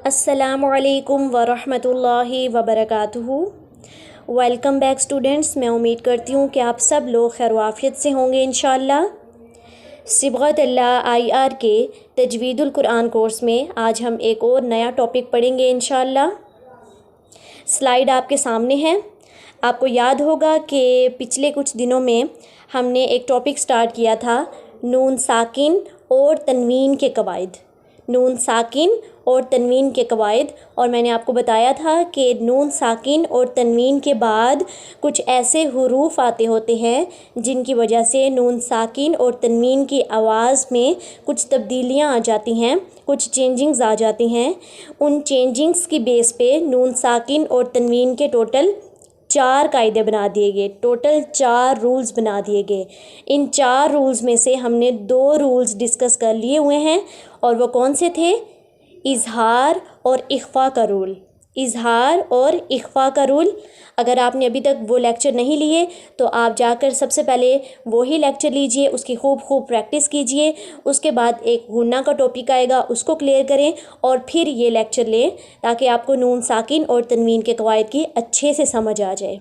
السلام علیکم ورحمۃ اللہ وبرکاتہ۔ ویلکم بیک اسٹوڈنٹس، میں امید کرتی ہوں کہ آپ سب لوگ خیر و عافیت سے ہوں گے انشاءاللہ۔ صبغت اللہ IR کے تجوید القرآن کورس میں آج ہم ایک اور نیا ٹاپک پڑھیں گے انشاءاللہ۔ سلائیڈ آپ کے سامنے ہے۔ آپ کو یاد ہوگا کہ پچھلے کچھ دنوں میں ہم نے ایک ٹاپک سٹارٹ کیا تھا، نون ساکن اور تنوین کے قواعد۔ نون ساکن اور تنوین کے قواعد، اور میں نے آپ کو بتایا تھا کہ نون ساکن اور تنوین کے بعد کچھ ایسے حروف آتے ہوتے ہیں جن کی وجہ سے نون ساکن اور تنوین کی آواز میں کچھ تبدیلیاں آ جاتی ہیں، کچھ چینجنگز آ جاتی ہیں۔ ان چینجنگز کی بیس پہ نون ساکن اور تنوین کے ٹوٹل 4 قاعدے بنا دیے گئے، ٹوٹل 4 رولز بنا دیے گئے۔ ان 4 رولز میں سے ہم نے 2 رولز ڈسکس کر لیے ہوئے ہیں، اور وہ کون سے تھے؟ اظہار اور اخفاء کا رول۔ اظہار اور اخفاء کا رول، اگر آپ نے ابھی تک وہ لیکچر نہیں لیے تو آپ جا کر سب سے پہلے وہی لیکچر لیجئے، اس کی خوب پریکٹس کیجئے۔ اس کے بعد ایک غنہ کا ٹاپک آئے گا، اس کو کلیئر کریں، اور پھر یہ لیکچر لیں تاکہ آپ کو نون ساکن اور تنوین کے قواعد کی اچھے سے سمجھ آ جائے۔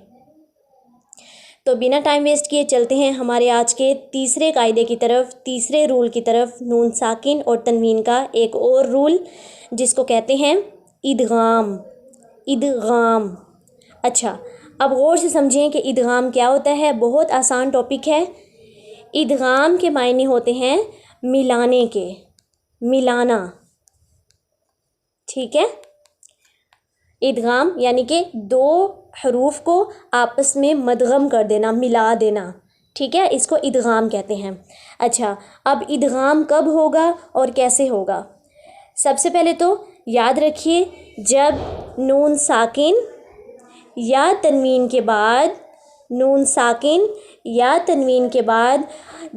تو بنا ٹائم ویسٹ کیے چلتے ہیں ہمارے آج کے تیسرے قاعدے کی طرف، تیسرے رول کی طرف، نون ساکن اور تنوین کا ایک اور رول جس کو کہتے ہیں ادغام۔ ادغام، اچھا اب غور سے سمجھیں کہ ادغام کیا ہوتا ہے۔ بہت آسان ٹاپک ہے۔ ادغام کے معنی ہوتے ہیں ملانے کے، ملانا، ٹھیک ہے۔ ادغام یعنی کہ 2 حروف کو آپس میں مدغم کر دینا، ملا دینا، ٹھیک ہے، اس کو ادغام کہتے ہیں۔ اچھا اب ادغام کب ہوگا اور کیسے ہوگا؟ سب سے پہلے تو یاد رکھیے، جب نون ساکن یا تنوین کے بعد، نون ساکن یا تنوین کے بعد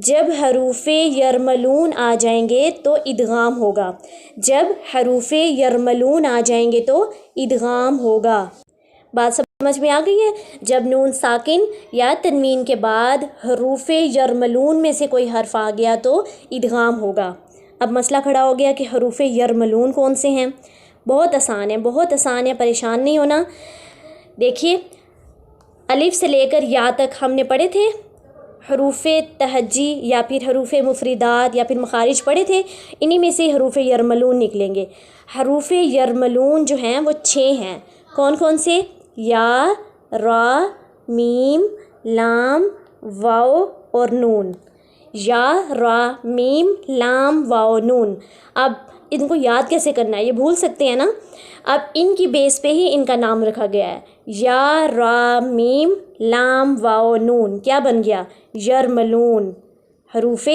جب حروف یرملون آ جائیں گے تو ادغام ہوگا۔ جب حروف یرملون آ جائیں گے تو ادغام ہوگا۔ بات سمجھ میں آ گئی ہے؟ جب نون ساکن یا تنوین کے بعد حروف یرملون میں سے کوئی حرف آ گیا تو ادغام ہوگا۔ اب مسئلہ کھڑا ہو گیا کہ حروف یرملون کون سے ہیں؟ بہت آسان ہے، بہت آسان ہے، پریشان نہیں ہونا۔ دیکھیے، الف سے لے کر یا تک ہم نے پڑھے تھے، حروف تہجی یا پھر حروف مفردات یا پھر مخارج پڑھے تھے، انہی میں سے حروف یرملون نکلیں گے۔ حروف یرملون جو ہیں وہ 6 ہیں۔ کون کون سے؟ یا، را، میم، لام، واو اور نون۔ یا، را، میم، لام، واو، نون۔ اب ان کو یاد کیسے کرنا ہے؟ یہ بھول سکتے ہیں نا؟ اب ان کی بیس پہ ہی ان کا نام رکھا گیا ہے۔ یا، را، میم، لام، واو، نون کیا بن گیا؟ یرملون۔ حروف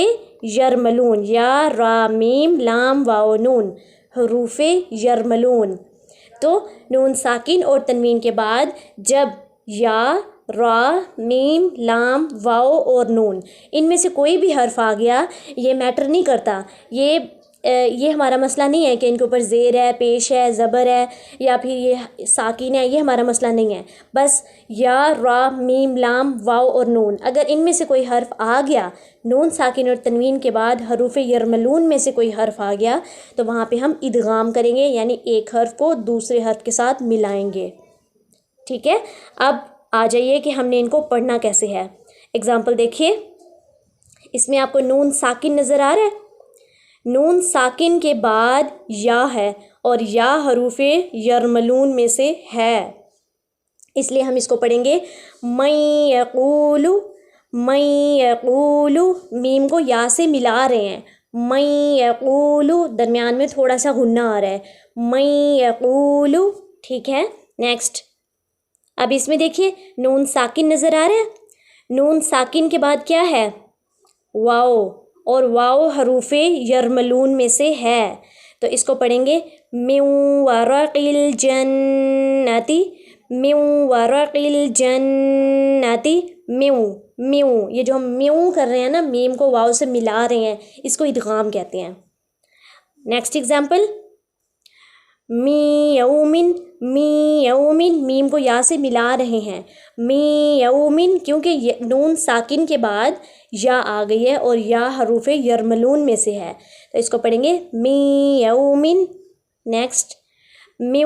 یرملون، یا، را، میم، لام، واو، نون، حروف یرملون۔ تو نون ساکن اور تنوین کے بعد جب یا، را، میم، لام، واو اور نون ان میں سے کوئی بھی حرف آ گیا، یہ میٹر نہیں کرتا، یہ ہمارا مسئلہ نہیں ہے کہ ان کے اوپر زیر ہے، پیش ہے، زبر ہے یا پھر یہ ساکن ہے، یہ ہمارا مسئلہ نہیں ہے۔ بس یا، را، میم، لام، واو اور نون، اگر ان میں سے کوئی حرف آ گیا، نون ساکن اور تنوین کے بعد حروف یرملون میں سے کوئی حرف آ گیا تو وہاں پہ ہم ادغام کریں گے، یعنی ایک حرف کو دوسرے حرف کے ساتھ ملائیں گے، ٹھیک ہے۔ اب آ جائیے کہ ہم نے ان کو پڑھنا کیسے ہے۔ اگزامپل دیکھیے، اس میں آپ کو نون ساکن نظر آ رہا ہے؟ نون ساکن کے بعد یا ہے، اور یا حروف یرملون میں سے ہے، اس لیے ہم اس کو پڑھیں گے من یقول، من یقول، میم کو یا سے ملا رہے ہیں، من یقول، درمیان میں تھوڑا سا غنہ آ رہا ہے، من یقول، ٹھیک ہے۔ نیکسٹ، اب اس میں دیکھیے نون ساکن نظر آ رہا ہے؟ نون ساکن کے بعد کیا ہے؟ واو، اور واو حروف یرملون میں سے ہے، تو اس کو پڑھیں گے من ورق الجنت، من ورق الجنت، میو، میو، یہ جو ہم میو کر رہے ہیں نا، میم کو واو سے ملا رہے ہیں، اس کو ادغام کہتے ہیں۔ نیکسٹ ایگزامپل، می یومن، می یومن، میم کو یا سے ملا رہے ہیں، می یومن، کیونکہ نون ساکن کے بعد یا آ گئی ہے اور یا حروف یرملون میں سے ہے، تو اس کو پڑھیں گے می یومن۔ نیکسٹ، من